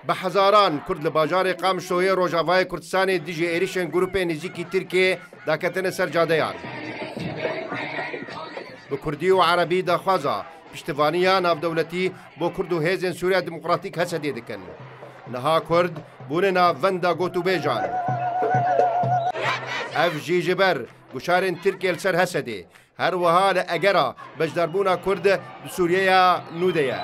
بحزاران كرد لباجار قام شوية روجافاي كردستاني ديجي إيريشن جروبي نزيكي تركي داكتن سر جاديان بكردي وعربي داخوازا پشتیوانیان ناف دولتی بو کرد و هیزن سوریا دموکراتیک هستی دکن نها کرد بونه ناف وندا گوتو بیجان اف جی جبر گشارن ترکیل سر هستی هر وها لأگرا بجداربونا کرد بسوریا نودیا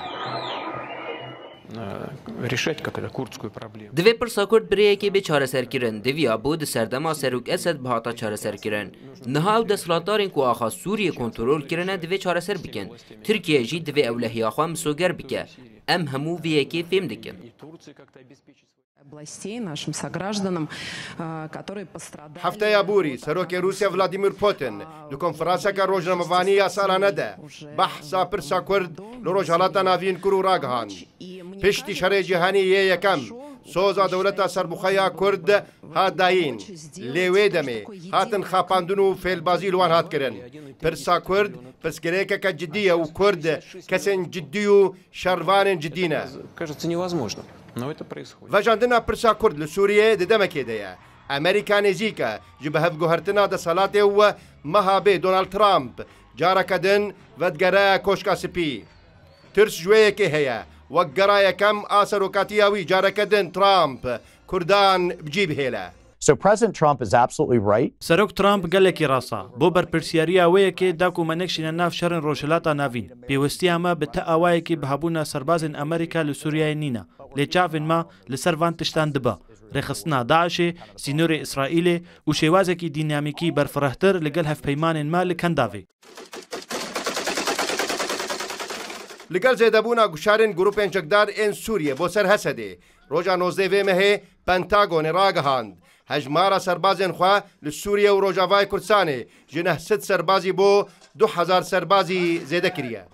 دوی پرسا کرد بریه که به چاره سر کرن دوی بود سردما سروک اسد بهاتا چاره سر کرن نها او دسلاتارین که آخا سوریه کنترول کرنه دوی چاره سر بکن ترکیه جی دوی اولهی آخوا مسوگر بکن ام همو ویه که فهم دکن هفته یا بوری سروک روسیا ولادیمیر پوتین لکنفرانسا که روزنامه‌وانی سالانه ده بحثا پرسا کرد لروجالات ناوین کرو راگهان پشتی شر جهانی یکم سوزا دولتا سربخیا کرد هات داین لیوی دمه هاتن خاپاندن و فیلبازی لوان هات کرن پرسا کرد پرسکریکا که جدیه و کرد کسین جدی و شروان جدینه وجاندنا پرسا کرد لسوریه ددمکه ده امریکا نزیکا جبه هفگوهرتنا ده صلاته و مهابه دونالد ترامپ جارا کدن ودگره کوشکا سپی ترس جویه که هیا وقرا يكم آسر وكاتياوي جاركدن ترامب كردان بجيب هيلا. So President Trump is absolutely right. سروک ترامپ گلکی راسا بو برپرسیاریا وی که داکو منکشین ناف شرن روشلاتا ناوین پیوستی اما به تاوایی که بهبونا سربازن امریکا لسوریای نینا لچافن ما لسروان تشتان دبا رخصنا داعش سینور اسرائیل و شوازکی دینامیکی برفرهتر لگل هف پیمان ما لکنداوی لگل زیدابونا گشارن گروپین جگدار این سوریه بو سر هسده روجا 19 مه پنتاگون راگهاند هجمارا سربازین خوا لسوریه و روجاوای کردستانه جنه 6 سربازی بو 2000 سربازی زیده کریه